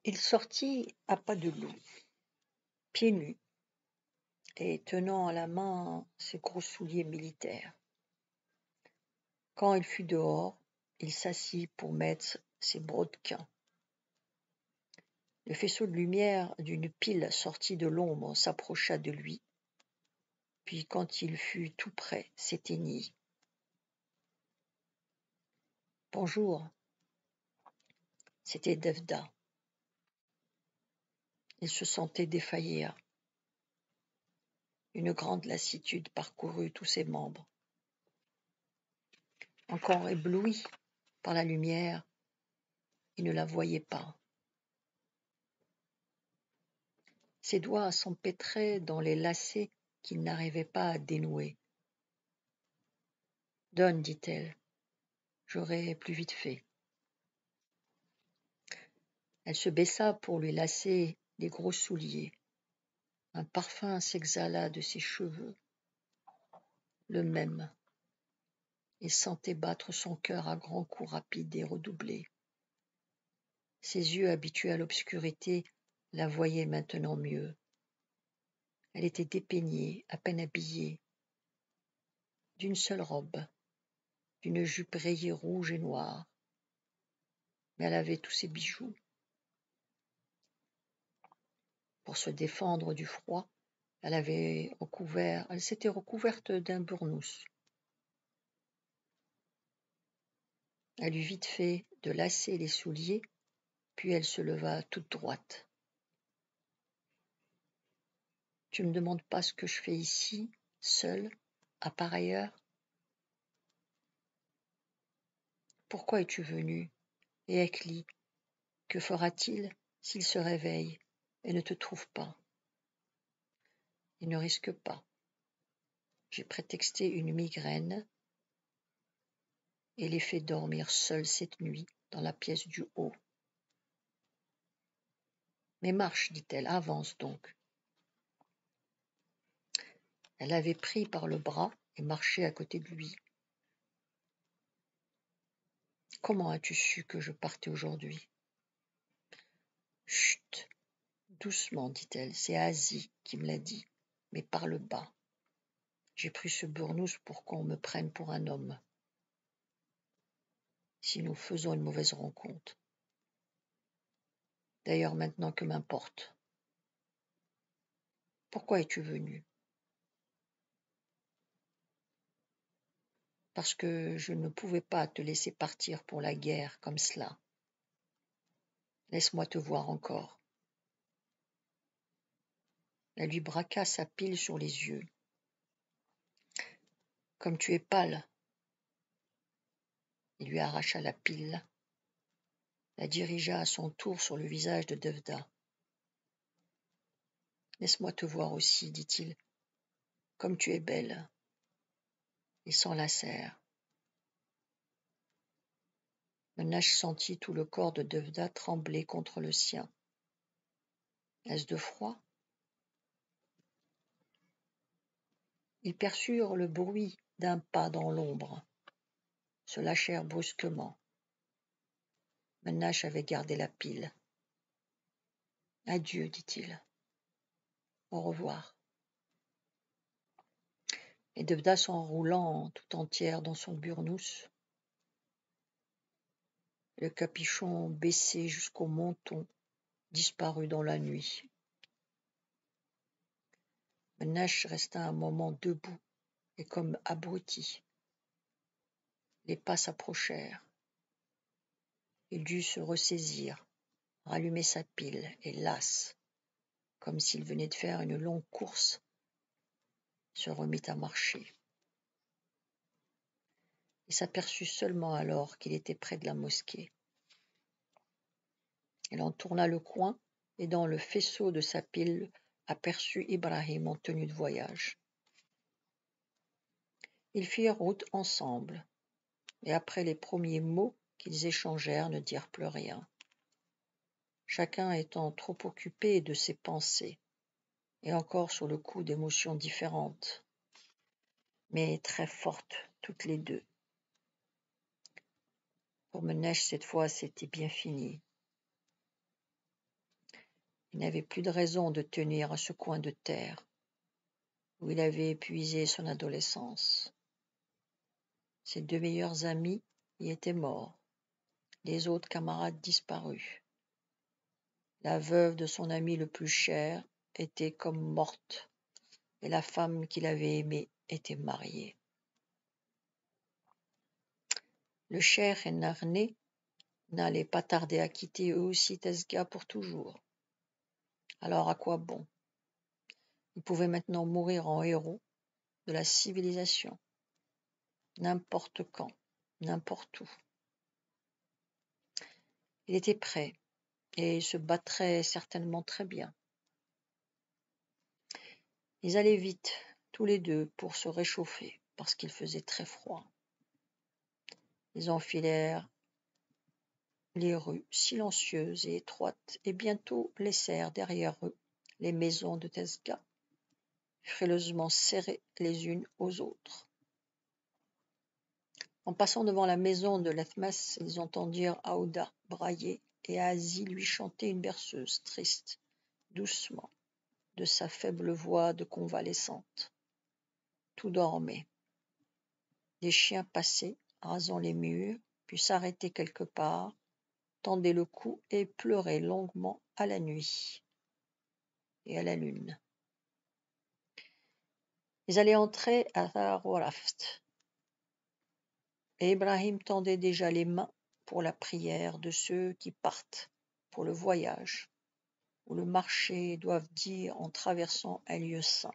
Il sortit à pas de loup, pieds nus, et tenant à la main ses gros souliers militaires. Quand il fut dehors, il s'assit pour mettre ses brodequins. Le faisceau de lumière d'une pile sortie de l'ombre s'approcha de lui, puis quand il fut tout près, s'éteignit. « Bonjour !» C'était Devda. Il se sentait défaillir. Une grande lassitude parcourut tous ses membres. Encore ébloui par la lumière, il ne la voyait pas. Ses doigts s'empêtraient dans les lacets qu'il n'arrivait pas à dénouer. « Donne, dit-elle, j'aurai plus vite fait. » Elle se baissa pour lui lasser les gros souliers. Un parfum s'exhala de ses cheveux, le même. Il sentait battre son cœur à grands coups rapides et redoublés. Ses yeux habitués à l'obscurité la voyaient maintenant mieux. Elle était dépeignée, à peine habillée, d'une seule robe, d'une jupe rayée rouge et noire. Mais elle avait tous ses bijoux. Pour se défendre du froid, elle s'était recouverte d'un burnous. Elle eut vite fait de lasser les souliers, puis elle se leva toute droite. « Tu ne me demandes pas ce que je fais ici, seule, à pareille heure ? Pourquoi es-tu venue ? Et Ekli, que fera-t-il s'il se réveille et ne te trouve pas ? Il ne risque pas. J'ai prétexté une migraine et l'ai fait dormir seul cette nuit dans la pièce du haut. Mais marche, dit-elle, avance donc. » Elle l'avait pris par le bras et marchait à côté de lui. « Comment as-tu su que je partais aujourd'hui ? » Chut, doucement, dit-elle, c'est Asie qui me l'a dit, mais parle bas. J'ai pris ce burnous pour qu'on me prenne pour un homme. Si nous faisons une mauvaise rencontre. D'ailleurs, maintenant que m'importe. Pourquoi es-tu venu ? Parce que je ne pouvais pas te laisser partir pour la guerre comme cela. Laisse-moi te voir encore. Elle lui braqua sa pile sur les yeux. Comme tu es pâle. Il lui arracha la pile, la dirigea à son tour sur le visage de Devda. Laisse-moi te voir aussi, dit-il. Comme tu es belle. Ils s'enlacèrent. Menache sentit tout le corps de Devda trembler contre le sien. Est-ce de froid ? Ils perçurent le bruit d'un pas dans l'ombre, se lâchèrent brusquement. Menache avait gardé la pile. Adieu, dit-il. Au revoir. Et Devda s'enroulant tout entière dans son burnous, le capuchon baissé jusqu'au menton, disparut dans la nuit. Menache resta un moment debout et comme abruti. Les pas s'approchèrent. Il dut se ressaisir, rallumer sa pile et las, comme s'il venait de faire une longue course, se remit à marcher. Il s'aperçut seulement alors qu'il était près de la mosquée. Il en tourna le coin et dans le faisceau de sa pile aperçut Ibrahim en tenue de voyage. Ils firent route ensemble, et après les premiers mots qu'ils échangèrent ne dirent plus rien, chacun étant trop occupé de ses pensées, et encore sur le coup d'émotions différentes, mais très fortes toutes les deux. Pour Menesh, cette fois, c'était bien fini. Il n'avait plus de raison de tenir à ce coin de terre où il avait épuisé son adolescence. Ses 2 meilleurs amis y étaient morts, les autres camarades disparus. La veuve de son ami le plus cher était comme morte, et la femme qu'il avait aimée était mariée. Le cheikh et Narné n'allaient pas tarder à quitter eux aussi Tezgah pour toujours. Alors à quoi bon? Ils pouvaient maintenant mourir en héros de la civilisation, n'importe quand, n'importe où. Il était prêt et se battrait certainement très bien. Ils allaient vite, tous les deux, pour se réchauffer, parce qu'il faisait très froid. Ils enfilèrent les rues silencieuses et étroites et bientôt laissèrent derrière eux les maisons de Tezgah, frileusement serrées les unes aux autres. En passant devant la maison de Lethmès, ils entendirent Aouda brailler et Asie lui chanter une berceuse triste, doucement, de sa faible voix de convalescente. Tout dormait. Des chiens passaient, rasant les murs, puis s'arrêtaient quelque part, tendaient le cou et pleuraient longuement à la nuit et à la lune. Ils allaient entrer à Tharwaraft, et Ibrahim tendait déjà les mains pour la prière de ceux qui partent pour le voyage, ou le marché doivent dire en traversant un lieu saint.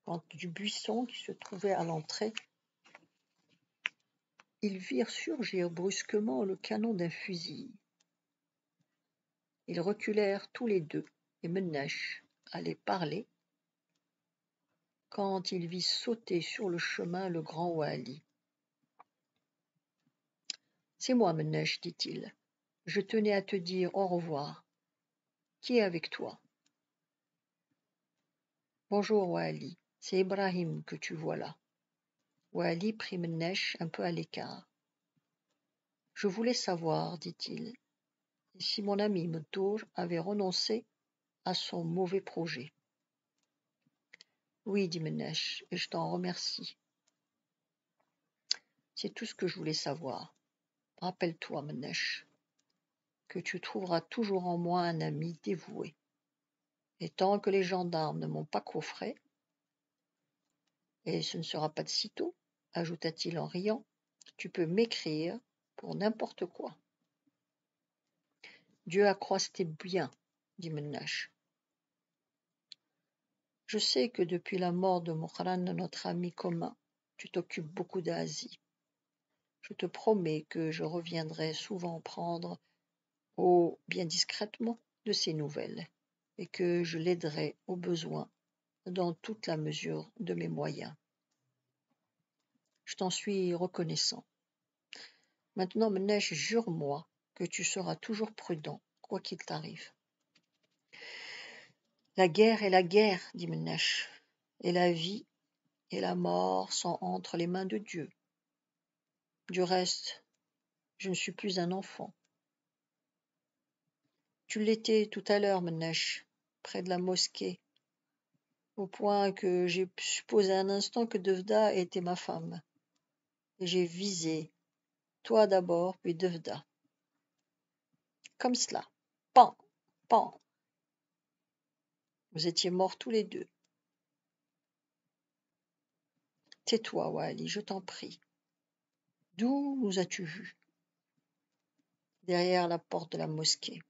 Quand du buisson qui se trouvait à l'entrée, ils virent surgir brusquement le canon d'un fusil. Ils reculèrent tous les deux, et Ménèche allait parler, quand il vit sauter sur le chemin le grand Wali. « C'est moi, Ménèche, dit-il. Je tenais à te dire au revoir. Qui est avec toi ? » Bonjour, Wali. C'est Ibrahim que tu vois là. Wali prit Ménèche un peu à l'écart. Je voulais savoir, dit-il, si mon ami Metour avait renoncé à son mauvais projet. Oui, dit Ménèche, et je t'en remercie. C'est tout ce que je voulais savoir. Rappelle-toi, Ménèche, que tu trouveras toujours en moi un ami dévoué. Et tant que les gendarmes ne m'ont pas coffré, et ce ne sera pas de sitôt, ajouta-t-il en riant, tu peux m'écrire pour n'importe quoi. Dieu accroisse tes biens, dit Ménèche. Je sais que depuis la mort de Mohran, notre ami commun, tu t'occupes beaucoup d'Asie. Je te promets que je reviendrai souvent prendre, bien discrètement, de ses nouvelles, et que je l'aiderai au besoin dans toute la mesure de mes moyens. Je t'en suis reconnaissant. Maintenant, Ménèche, jure-moi que tu seras toujours prudent, quoi qu'il t'arrive. La guerre est la guerre, dit Ménèche, et la vie et la mort sont entre les mains de Dieu. Du reste, je ne suis plus un enfant. Tu l'étais tout à l'heure, Ménèche, près de la mosquée, au point que j'ai supposé un instant que Devda était ma femme. Et j'ai visé, toi d'abord, puis Devda. Comme cela. Pan, pan. Vous étiez morts tous les deux. Tais-toi, Wali, je t'en prie. D'où nous as-tu vus ? Derrière la porte de la mosquée.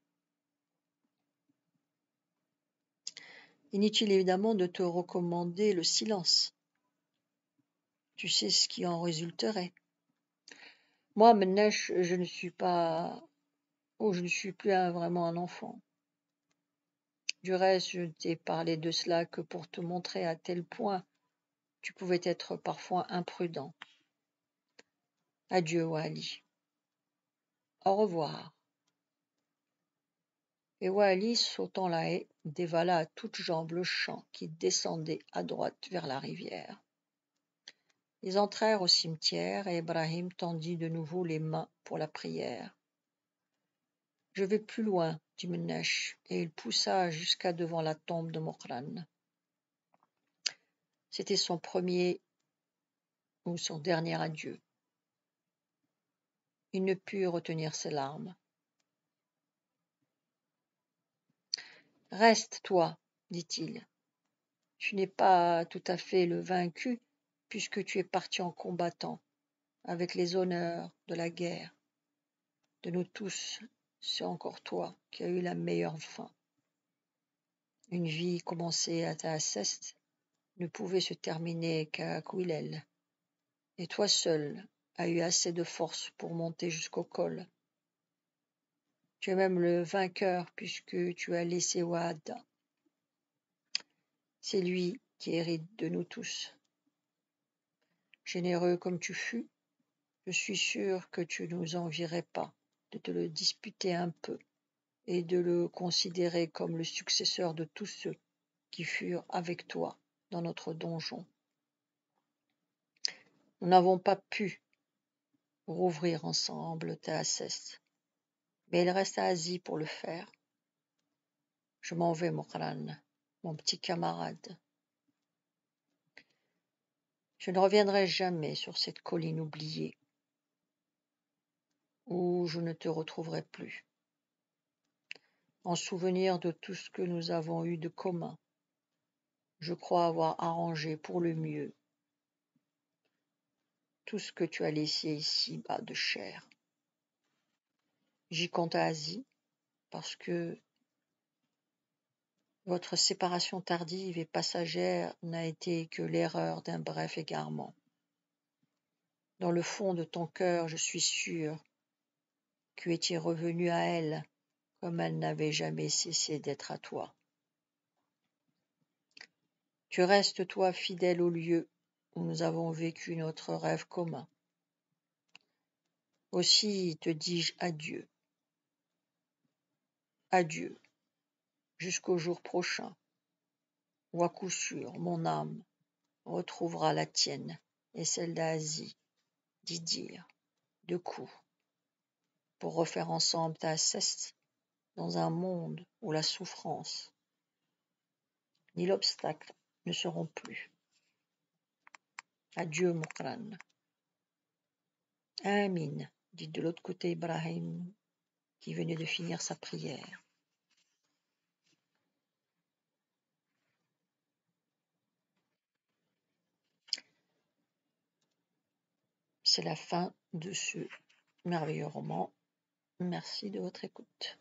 Inutile évidemment de te recommander le silence. Tu sais ce qui en résulterait. Moi, Ménèche, je ne suis plus vraiment un enfant. Du reste, je ne t'ai parlé de cela que pour te montrer à tel point tu pouvais être parfois imprudent. Adieu, Wali. Au revoir. Et Wali, sautant la haie, dévala à toutes jambes le champ qui descendait à droite vers la rivière. Ils entrèrent au cimetière et Ibrahim tendit de nouveau les mains pour la prière. « Je vais plus loin, dit Mnesh, et il poussa jusqu'à devant la tombe de Mokran. C'était son premier ou son dernier adieu. Il ne put retenir ses larmes. « Reste, toi, dit-il. Tu n'es pas tout à fait le vaincu, puisque tu es parti en combattant, avec les honneurs de la guerre. De nous tous, c'est encore toi qui as eu la meilleure fin. Une vie commencée à Taacest ne pouvait se terminer qu'à Kouilel, et toi seul as eu assez de force pour monter jusqu'au col. Tu es même le vainqueur puisque tu as laissé Wahada. C'est lui qui hérite de nous tous. Généreux comme tu fus, je suis sûr que tu ne nous envierais pas de te le disputer un peu et de le considérer comme le successeur de tous ceux qui furent avec toi dans notre donjon. Nous n'avons pas pu rouvrir ensemble Taacest, mais il reste à Asie pour le faire. Je m'en vais, Mokran, mon petit camarade. Je ne reviendrai jamais sur cette colline oubliée, où je ne te retrouverai plus. En souvenir de tout ce que nous avons eu de commun, je crois avoir arrangé pour le mieux tout ce que tu as laissé ici-bas de chair. J'y compte à Asie, parce que votre séparation tardive et passagère n'a été que l'erreur d'un bref égarement. Dans le fond de ton cœur, je suis sûr que tu étais revenu à elle comme elle n'avait jamais cessé d'être à toi. Tu restes, toi, fidèle au lieu où nous avons vécu notre rêve commun. Aussi te dis-je adieu. Adieu, jusqu'au jour prochain, où à coup sûr mon âme retrouvera la tienne et celle d'Asie, d'Idir, de Kou, pour refaire ensemble Taacest dans un monde où la souffrance ni l'obstacle ne seront plus. Adieu, Mokran. Amin, dit de l'autre côté Ibrahim, qui venait de finir sa prière. C'est la fin de ce merveilleux roman. Merci de votre écoute.